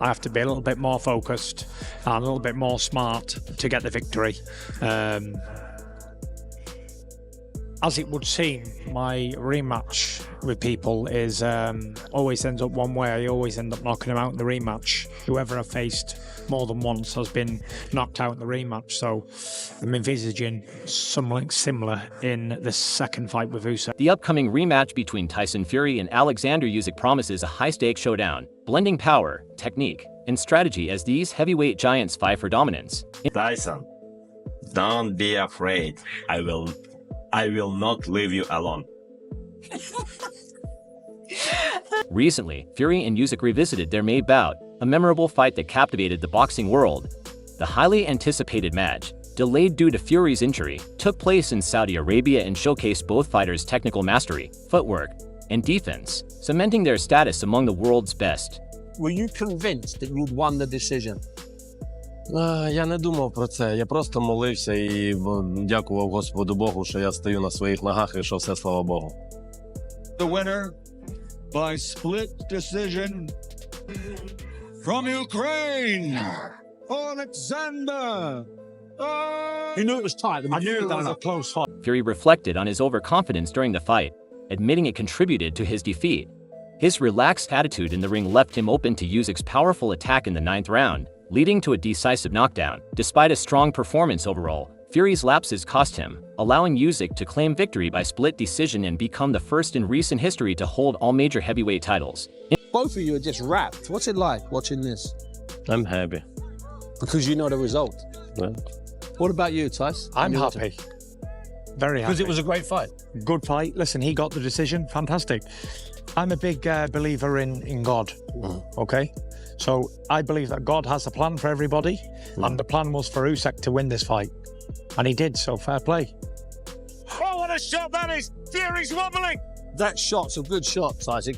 I have to be a little bit more focused and a little bit more smart to get the victory. As it would seem, my rematch with people is always ends up one way. I always end up knocking them out in the rematch. Whoever I've faced more than once has been knocked out in the rematch. So I'm envisaging something similar in the second fight with Usyk. The upcoming rematch between Tyson Fury and Oleksandr Usyk promises a high-stakes showdown, blending power, technique, and strategy as these heavyweight giants vie for dominance. Tyson, don't be afraid. I will not leave you alone. Recently, Fury and Usyk revisited their May bout, a memorable fight that captivated the boxing world. The highly anticipated match, delayed due to Fury's injury, took place in Saudi Arabia and showcased both fighters' technical mastery, footwork, and defense, cementing their status among the world's best. Were you convinced that you'd won the decision? Я не думав про це, я просто молився і дякував Господу Богу, що я стою на своїх ногах і що все, слава Богу. The winner by split decision from Ukraine, Oleksandr. You knew it was tight. I knew it was a close fight. Fury reflected on his overconfidence during the fight, admitting it contributed to his defeat. His relaxed attitude in the ring left him open to Usyk's powerful attack in the 9th round, leading to a decisive knockdown. Despite a strong performance overall, Fury's lapses cost him, allowing Usyk to claim victory by split decision and become the first in recent history to hold all major heavyweight titles. Both of you are just wrapped. What's it like watching this? I'm happy. Because you know the result. Yeah. What about you, Tyson? I'm happy. Very happy. Because it was a great fight. Good fight. Listen, he got the decision. Fantastic. I'm a big believer in God, okay? So I believe that God has a plan for everybody, and the plan was for Usyk to win this fight. And he did, so fair play. Oh, what a shot that is! Fury's wobbling! That shot's a good shot, Tyson.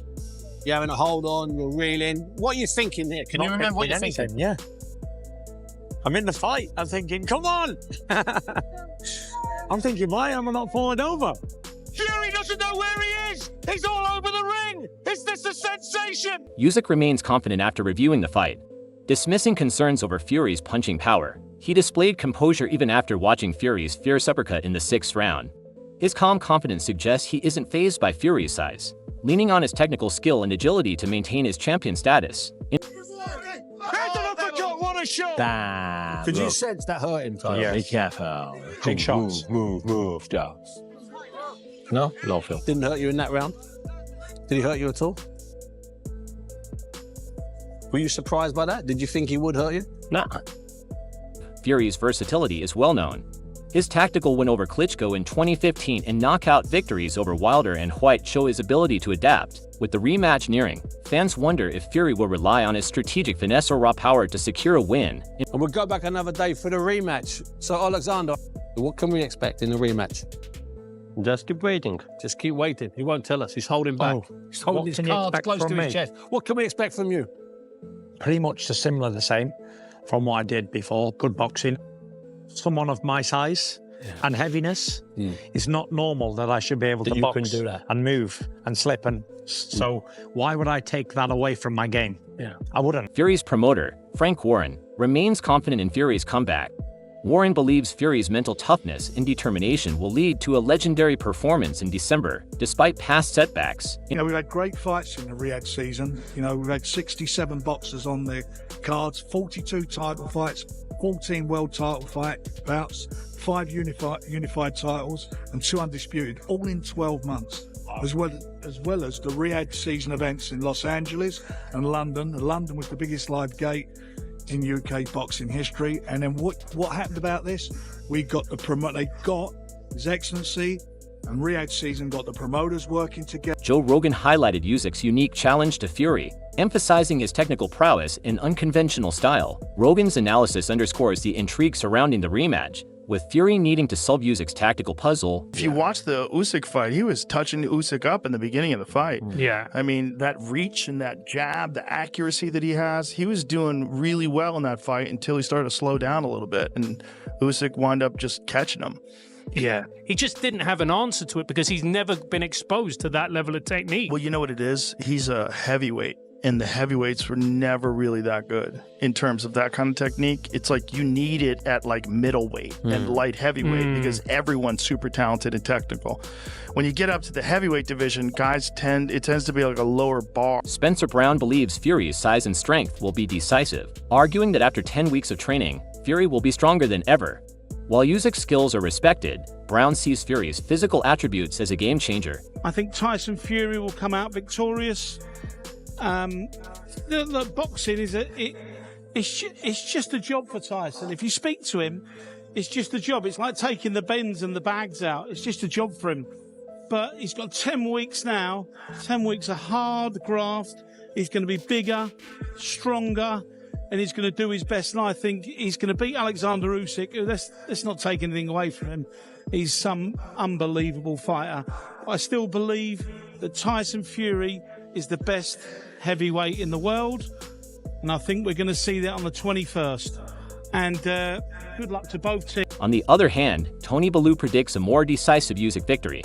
You're having a hold on, you're reeling. What are you thinking here? Can you remember what you're thinking? Yeah. I'm in the fight. I'm thinking, come on! I'm thinking, why am I not falling over? Fury doesn't know where he is! He's all over the ring! Is this a sensation? Usyk remains confident after reviewing the fight. Dismissing concerns over Fury's punching power, he displayed composure even after watching Fury's fierce uppercut in the 6th round. His calm confidence suggests he isn't fazed by Fury's size, leaning on his technical skill and agility to maintain his champion status. What a shot! Damn. Could you sense that hurt him, Tyson? Yeah. Be careful. Big shots. Move, shots. No? No, Phil. Didn't hurt you in that round? Did he hurt you at all? Were you surprised by that? Did you think he would hurt you? Nah. Fury's versatility is well known. His tactical win over Klitschko in 2015 and knockout victories over Wilder and White show his ability to adapt. With the rematch nearing, fans wonder if Fury will rely on his strategic finesse or raw power to secure a win. And we'll go back another day for the rematch. So, Oleksandr, what can we expect in the rematch? Just keep waiting. Just keep waiting. He won't tell us. He's holding back. Oh, He's holding what his can you cards expect close from to his me? chest. What can we expect from you? Pretty much the same from what I did before. Good boxing. Someone of my size and heaviness is not normal that I should be able to you box can do that. and move and slip. And so why would I take that away from my game? Yeah. I wouldn't. Fury's promoter, Frank Warren, remains confident in Fury's comeback. Warren believes Fury's mental toughness and determination will lead to a legendary performance in December, despite past setbacks. You know, we've had great fights in the Riyadh season. You know, we've had 67 boxers on the cards, 42 title fights, 14 world title bouts, 5 unified titles, and 2 undisputed, all in 12 months. As well as the Riyadh season events in Los Angeles and London. London was the biggest live gate in UK boxing history. And then what happened about this? We got they got His Excellency and Riyadh season got the promoters working together. Joe Rogan highlighted Usyk's unique challenge to Fury, emphasizing his technical prowess and unconventional style. Rogan's analysis underscores the intrigue surrounding the rematch, with Fury needing to solve Usyk's tactical puzzle. If you watch the Usyk fight, he was touching Usyk up in the beginning of the fight. Yeah. I mean, that reach and that jab, the accuracy that he was doing really well in that fight until he started to slow down a little bit, and Usyk wound up just catching him. Yeah. He just didn't have an answer to it because he's never been exposed to that level of technique. Well, you know what it is? He's a heavyweight. and the heavyweights were never really that good in terms of that kind of technique. It's like you need it at like middleweight and light heavyweight because everyone's super talented and technical. When you get up to the heavyweight division, it tends to be like a lower bar. Spencer Brown believes Fury's size and strength will be decisive, arguing that after 10 weeks of training, Fury will be stronger than ever. While Usyk's skills are respected, Brown sees Fury's physical attributes as a game changer. I think Tyson Fury will come out victorious. The boxing it's just a job for Tyson. If you speak to him, it's just a job. It's like taking the bends and the bags out. It's just a job for him. But he's got 10 weeks now. 10 weeks of hard graft. He's going to be bigger, stronger, and he's going to do his best. And I think he's going to beat Oleksandr Usyk. Let's not take anything away from him. He's some unbelievable fighter. I still believe that Tyson Fury is the best heavyweight in the world, and I think we're going to see that on the 21st. And good luck to both teams. On the other hand, Tony Bellew predicts a more decisive Usyk victory.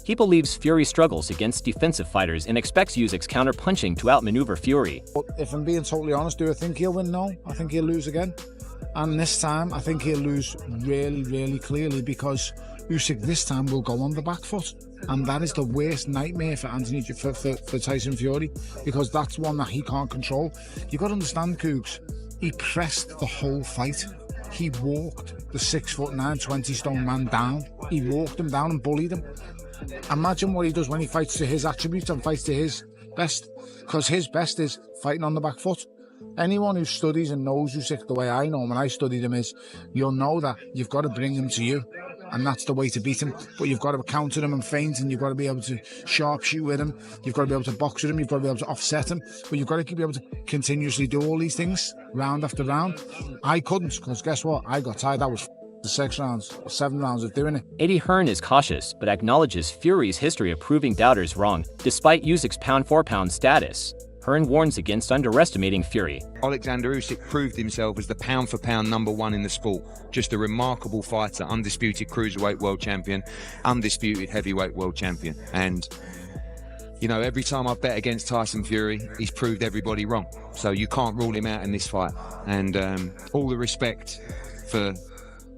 He believes Fury struggles against defensive fighters and expects Usyk's counter-punching to outmaneuver Fury. But if I'm being totally honest, do I think he'll win? No. I think he'll lose again. And this time, I think he'll lose really, really clearly because Usyk this time will go on the back foot. And that is the worst nightmare for for Tyson Fury, because that's one that he can't control. You've got to understand, Cougs, he pressed the whole fight. He walked the 6'9", 20-stone man down. He walked him down and bullied him. Imagine what he does when he fights to his attributes and fights to his best, because his best is fighting on the back foot. Anyone who studies and knows Usyk the way I know him, when I studied him, is you'll know that you've got to bring him to you, and that's the way to beat him. But you've got to counter him and feint, and you've got to be able to sharpshoot with him. You've got to be able to box with him. You've got to be able to offset him. But you've got to be able to continuously do all these things round after round. I couldn't, because guess what? I got tired. That was the 6 rounds, 7 rounds of doing it. Eddie Hearn is cautious, but acknowledges Fury's history of proving doubters wrong, despite Usyk's pound-for-pound status. Hearn warns against underestimating Fury. Oleksandr Usyk proved himself as the pound-for-pound #1 in the sport. Just a remarkable fighter, undisputed cruiserweight world champion, undisputed heavyweight world champion. And, you know, every time I've bet against Tyson Fury, he's proved everybody wrong. So you can't rule him out in this fight. And all the respect for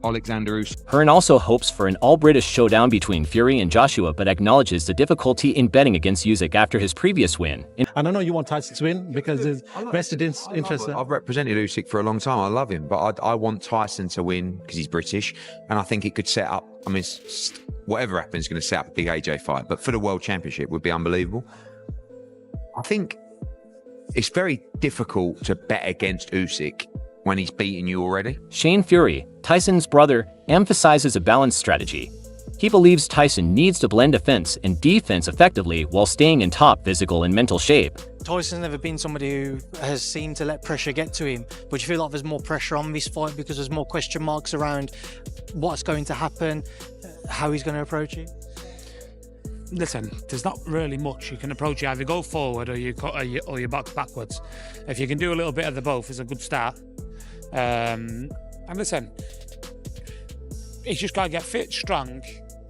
Oleksandr Usyk. Hearn also hopes for an all-British showdown between Fury and Joshua, but acknowledges the difficulty in betting against Usyk after his previous win. And I know you want Tyson to win because there's vested interest. I've represented Usyk for a long time. I love him, but I want Tyson to win because he's British, and I think it could set up, I mean, whatever happens is going to set up a big AJ fight, but for the World Championship would be unbelievable. I think it's very difficult to bet against Usyk when he's beaten you already. Shane Fury, Tyson's brother, emphasizes a balanced strategy. He believes Tyson needs to blend offense and defense effectively while staying in top physical and mental shape. Tyson's never been somebody who has seemed to let pressure get to him, but you feel like there's more pressure on this fight because there's more question marks around what's going to happen, how he's going to approach it. Listen, there's not really much you can approach. You either go forward or you box backwards. If you can do a little bit of the both, it's a good start. And listen, he's just got to get fit, strong,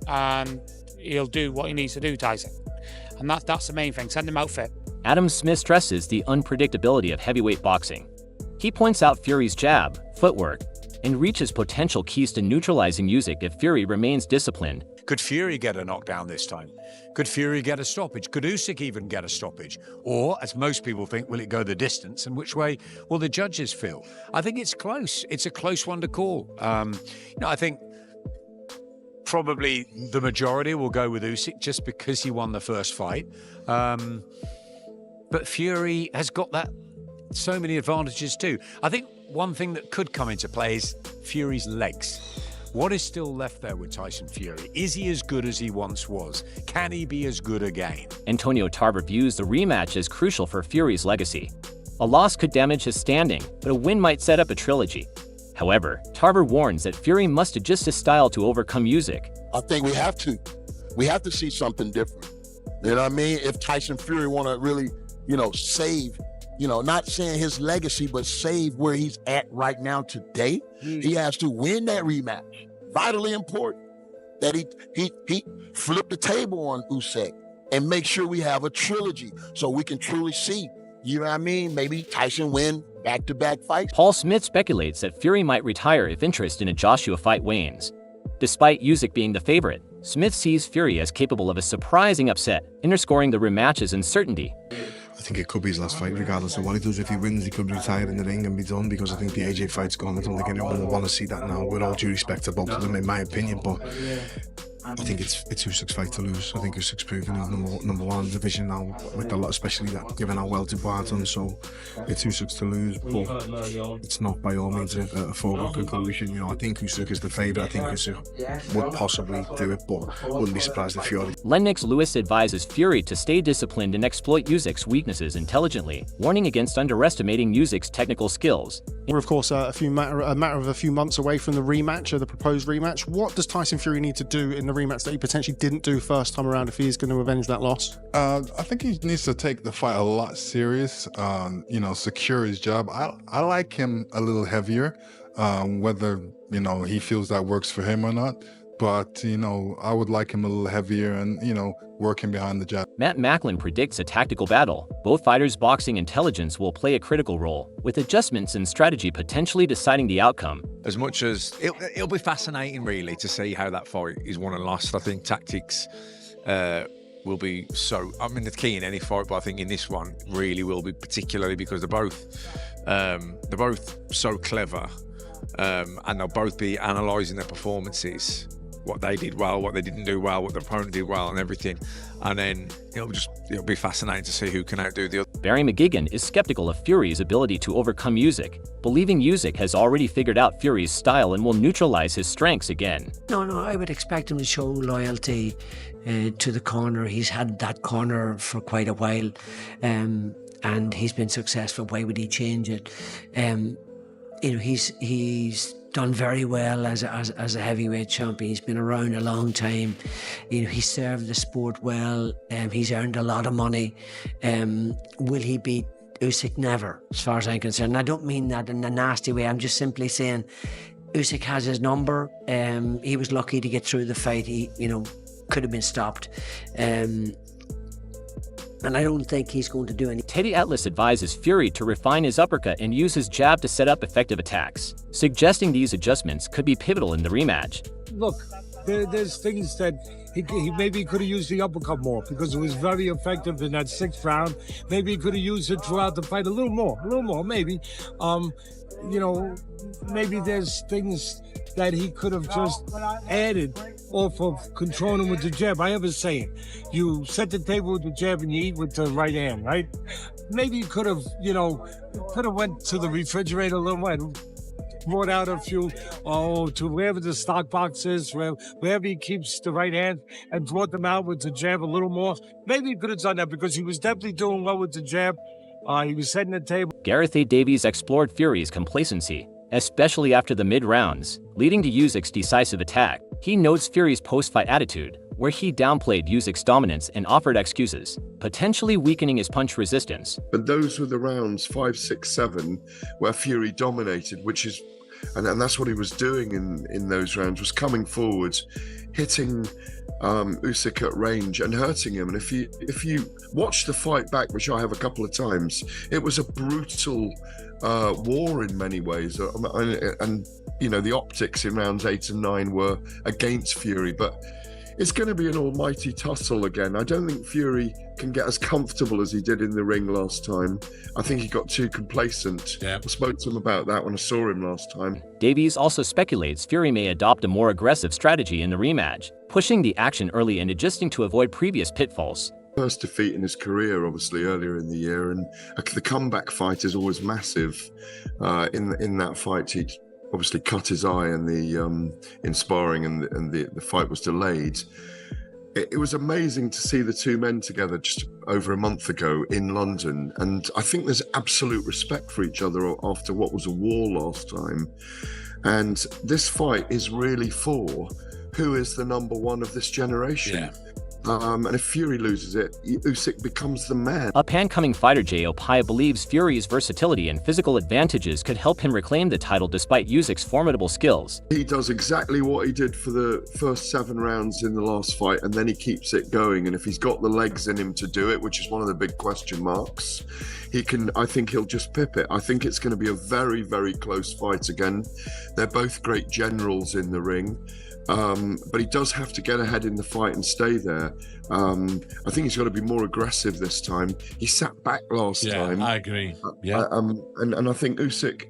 and he'll do what he needs to do, Tyson. And that's the main thing. Send him out fit. Adam Smith stresses the unpredictability of heavyweight boxing. He points out Fury's jab, footwork, and reaches potential keys to neutralizing Usyk if Fury remains disciplined. Could Fury get a knockdown this time? Could Fury get a stoppage? Could Usyk even get a stoppage? Or, as most people think, will it go the distance? And which way will the judges feel? I think it's close. It's a close one to call. I think probably the majority will go with Usyk just because he won the first fight. But Fury has got so many advantages too. I think one thing that could come into play is Fury's legs. What is still left there with Tyson Fury? Is he as good as he once was? Can he be as good again? Antonio Tarver views the rematch as crucial for Fury's legacy. A loss could damage his standing, but a win might set up a trilogy. However, Tarver warns that Fury must adjust his style to overcome Usyk. I think we have to. We have to see something different. You know what I mean? If Tyson Fury want to really, save, not saying his legacy, but save where he's at right now today, he has to win that rematch. Vitally important that he flip the table on Usyk and make sure we have a trilogy so we can truly see You know what I mean? Maybe Tyson win back-to-back fights. Paul Smith speculates that Fury might retire if interest in a Joshua fight wanes. Despite Usyk being the favorite, Smith sees Fury as capable of a surprising upset, underscoring the rematch's uncertainty. I think it could be his last fight, regardless of what he does. If he wins, he could retire in the ring and be done, because I think the AJ fight's gone. I don't think anyone will want to see that now, with all due respect to both of them, in my opinion. But I think it's Usyk's fight to lose. I think Usyk's proven he's number one in the division now, with a lot, especially that given how well Dubois done. So it's Usyk's to lose, but it's not by all means a foregone conclusion. You know, I think Usyk is the favourite. I think Usyk would possibly do it, but wouldn't be surprised if Fury. Lennox Lewis advises Fury to stay disciplined and exploit Usyk's weaknesses intelligently, warning against underestimating Usyk's technical skills. We're of course a matter of a few months away from the rematch, or the proposed rematch. What does Tyson Fury need to do in the rematch that he potentially didn't do first time around if he is going to avenge that loss? I think he needs to take the fight a lot serious. You know, secure his job. I like him a little heavier, whether he feels that works for him or not. But I would like him a little heavier and working behind the jab. Matt Macklin predicts a tactical battle. Both fighters' boxing intelligence will play a critical role, with adjustments in strategy potentially deciding the outcome. As much as it'll be fascinating, really, to see how that fight is won and lost. I think tactics will be the key in any fight, but I think in this one really will be, particularly because they're both so clever, and they'll both be analysing their performances. What they did well, what they didn't do well, what the opponent did well, and everything. And then it'll be fascinating to see who can outdo the other. Barry McGuigan is skeptical of Fury's ability to overcome Usyk, believing Usyk has already figured out Fury's style and will neutralize his strengths again. No, I would expect him to show loyalty to the corner. He's had that corner for quite a while, and he's been successful. Why would he change it? He's done very well as a heavyweight champion. He's been around a long time. He served the sport well. He's earned a lot of money. Will he beat Usyk? Never, as far as I'm concerned. And I don't mean that in a nasty way. I'm just simply saying Usyk has his number. He was lucky to get through the fight. He, could have been stopped. And I don't think he's going to do any. Teddy Atlas advises Fury to refine his uppercut and use his jab to set up effective attacks, suggesting these adjustments could be pivotal in the rematch. Look, there's things that he maybe could have used the uppercut more, because it was very effective in that 6th round. Maybe he could have used it throughout the fight a little more, maybe. Maybe there's things that he could have just added off of controlling with the jab. I have a saying, you set the table with the jab and you eat with the right hand, right? Maybe you could have, went to the refrigerator a little more, brought out a few, to wherever the stock box is, wherever he keeps the right hand, and brought them out with the jab a little more. Maybe he could have done that, because he was definitely doing well with the jab. He was setting the table. Gareth A. Davies explored Fury's complacency, especially after the mid-rounds, leading to Usyk's decisive attack. He notes Fury's post-fight attitude, where he downplayed Usyk's dominance and offered excuses, potentially weakening his punch resistance. But those were the rounds 5, 6, 7 where Fury dominated, which is, and that's what he was doing in those rounds, was coming forwards, hitting Usyk at range and hurting him. And if you watch the fight back, which I have a couple of times, it was a brutal war in many ways, and the optics in rounds 8 and 9 were against Fury, but it's going to be an almighty tussle again. I don't think Fury can get as comfortable as he did in the ring last time. I think he got too complacent. I spoke to him about that when I saw him last time. Davies also speculates Fury may adopt a more aggressive strategy in the rematch, pushing the action early and adjusting to avoid previous pitfalls. First defeat in his career, obviously, earlier in the year, and the comeback fight is always massive. In that fight, he obviously cut his eye in sparring, and the fight was delayed. It was amazing to see the two men together just over a month ago in London, and I think there's absolute respect for each other after what was a war last time. And this fight is really for who is the number one of this generation. And if Fury loses it, Usyk becomes the man. Up-and-coming fighter Jay Opaya believes Fury's versatility and physical advantages could help him reclaim the title despite Usyk's formidable skills. He does exactly what he did for the first 7 rounds in the last fight, and then he keeps it going. And if he's got the legs in him to do it, which is one of the big question marks, he can. I think he'll just pip it. I think it's going to be a very, very close fight again. They're both great generals in the ring. But he does have to get ahead in the fight and stay there. I think he's got to be more aggressive this time. He sat back last time. I agree. Yeah. And I think Usyk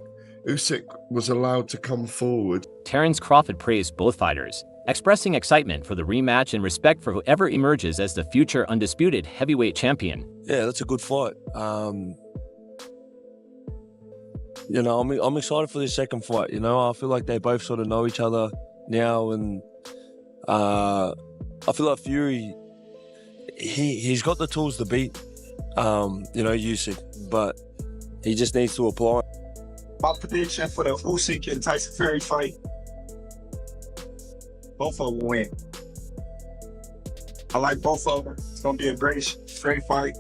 was allowed to come forward. Terence Crawford praised both fighters, expressing excitement for the rematch and respect for whoever emerges as the future undisputed heavyweight champion. Yeah, that's a good fight. You know, I'm excited for this second fight. You know, I feel like they both sort of know each other now, and I feel like Fury, he's got the tools to beat, you know, Usyk, but he just needs to apply. My prediction for the Usyk and Tyson Fury fight, both of them win. I like both of them. It's gonna be a great fight.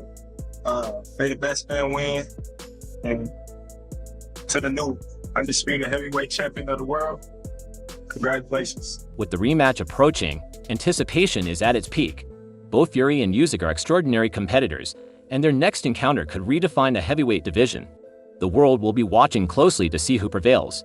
May the best man win, and to the new undisputed heavyweight champion of the world, congratulations. With the rematch approaching, anticipation is at its peak. Both Fury and Usyk are extraordinary competitors, and their next encounter could redefine the heavyweight division. The world will be watching closely to see who prevails.